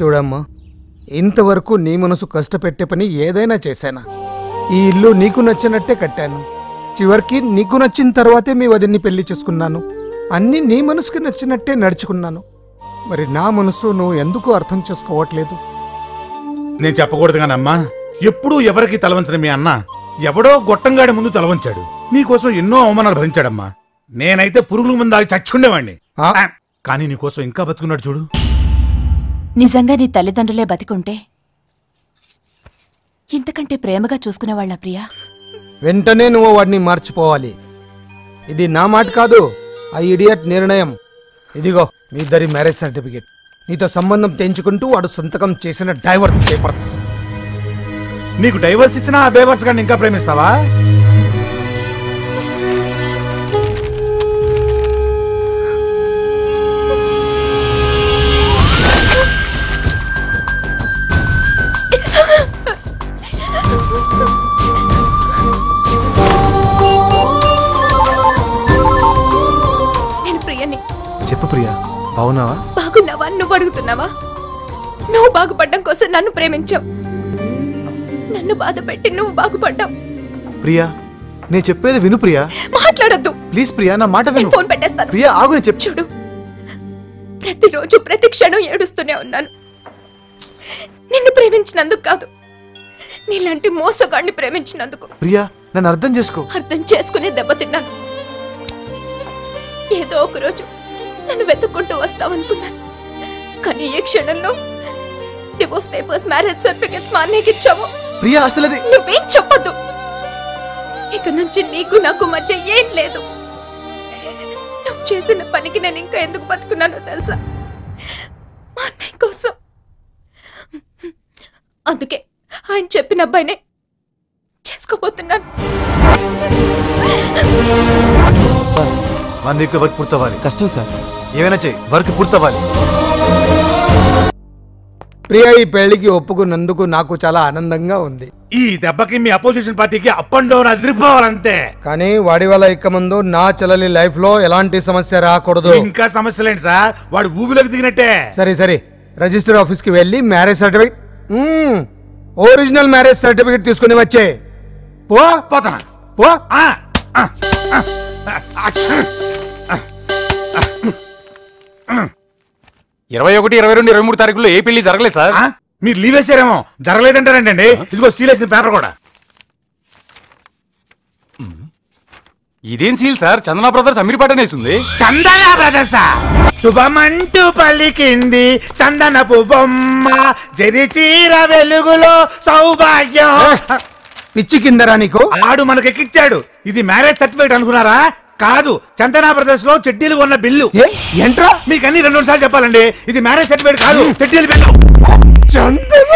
చూడమ్మా, ఇంతవరకు నీ మనసు కష్టపెట్టే పని ఏదైనా చేశానా? ఈ ఇల్లు నీకు నచ్చినట్టే కట్టాను. చివరికి నీకు నచ్చిన తర్వాతే మీ వదిన్ని పెళ్లి చేసుకున్నాను. అన్నీ నీ మనసుకి నచ్చినట్టే నడుచుకున్నాను. మరి నా మనసు నువ్వు ఎందుకు అర్థం చేసుకోవట్లేదు? నేను చెప్పకూడదు కానమ్మా, ఎప్పుడూ ఎవరికి తలవంచని మీ అన్న ఎవడో గొట్టంగాడి ముందు తలవంచాడు. నీకోసం ఎన్నో అవమానాలు భరించాడమ్మా. నేనైతే పురుగుల ముందు ఆగి చచ్చుండేవాణ్ణి. కానీ నీకోసం ఇంకా బతుకున్నాడు చూడు. నిజంగా నీ తల్లిదండ్రులే బతికుంటే ఇంతకంటే ప్రేమగా చూసుకునేవాళ్ళ ప్రియా? వెంటనే నువ్వు వాడిని మార్చిపోవాలి. ఇది నా మాట కాదు, ఆ ఇడియట్ నిర్ణయం. ఇదిగో మీ ఇద్దరి మ్యారేజ్ సర్టిఫికేట్. నీతో సంబంధం తెంచుకుంటూ వాడు సంతకం చేసిన డైవర్స్ పేపర్స్. నీకు డైవర్స్ ఇచ్చినా ఆ బేవర్స్ గారిని ఇంకా ప్రేమిస్తావా? నేను ప్రియని. చెప్పు ప్రియా, బాగున్నావా? బాగున్నావా? నువ్వు అడుగుతున్నావా? నువ్వు బాగుపడ్డం కోసం నన్ను ప్రేమించావు. నన్ను బాధ పెట్టి నువ్వు బాగుపడ్డావు. ప్రియా, నేను చెప్పేది విను ప్రియా. మాట్లాడద్దు ప్లీజ్ ప్రియా, నా మాట విను. ఫోన్ పెట్టేస్తాను. ప్రియా ఆగు, నేను చెప్పు. చూడు, ప్రతిరోజు ప్రతి క్షణం ఏడుస్తూనే ఉన్నాను. నిన్ను ప్రేమించినందుకు కాదు, నీలాంటి మోసగాడిని ప్రేమించినందుకు. ప్రియా, నన్ను అర్థం చేసుకో. అర్థం చేసుకునే దెబ్బతిన్నాను. ఏదో ఒక రోజు నన్ను వెతుక్కుంటూ వస్తావనుకున్నాను. కానీ ఏ క్షణంలో డివోర్స్ పేపర్స్, మ్యారేజ్ సర్టిఫికెట్స్ మా అన్నయ్యకి ఇచ్చావు. ప్రియా, అసలు అది నువ్వేం చెప్పద్దు. ఇక నుంచి నీకు నాకు మధ్య ఏం లేదు. నువ్వు చేసిన పనికి నేను ఇంకా ఎందుకు బతుకున్నానో తెలుసా? మా అన్నయ్య కోసం. అందుకే ఆయన చెప్పిన అబ్బాయినే చేసుకోబోతున్నాను. సార్, మన దగ్గర వర్క్ పూర్తవ్వాలి. కష్టం సార్, ఏమైనా చెయ్యి, వర్క్ పూర్తవ్వాలి. ప్రియా ఈ పెళ్లికి ఒప్పుకున్నందుకు నాకు చాలా ఆనందంగా ఉంది. ఈ దెబ్బకి మీ అపోజిషన్ పార్టీకి అప్ అండ్ డౌన్ అదిరిపోవాలంతే. కానీ వాడి వల్ల ఇక ముందు నా చెల్లెలి లైఫ్ లో ఎలాంటి సమస్య రాకూడదు. ఇంకా సమస్యలేంటి సార్, వాడు ఊబిలోకి దిగినట్టే. సరే సరే, రిజిస్టర్ ఆఫీస్ కి వెళ్ళి marriage certificate, original marriage certificate తీసుకుని వచ్చే. పో పోతానా? పో. 21, 22, 23 తారీఖుల్లో ఏ పెళ్లి జరగలేదు సార్. మీరు లీవ్ వేసారేమో, జరగలేదంటారండి. ఇదిగో సీల్ వేసిన పేపర్ కూడా. ఇదేం సీల్ సార్? చందన బ్రదర్స్ అమీర్పేటనే వేసింది. చందన బ్రదర్స్ శుభమంటూ పలికింది చందనపు బొమ్మ, జరి చీర వెలుగులో సౌభాగ్యం. పిచ్చి కిందరా నీకు? ఆడు మనకెక్కిచ్చాడు. ఇది మ్యారేజ్ సర్టిఫికేట్ అనుకున్నారా? కాదు, చందనా బ్రదర్స్ లో చెడ్డీలు కొన్న బిల్లు. ఏంట్రా? మీకు అన్ని 2 సార్లు చెప్పాలండి. ఇది మ్యారేజ్ సర్టిఫికేట్ కాదు, చెడ్డీలు బిల్లు. చందన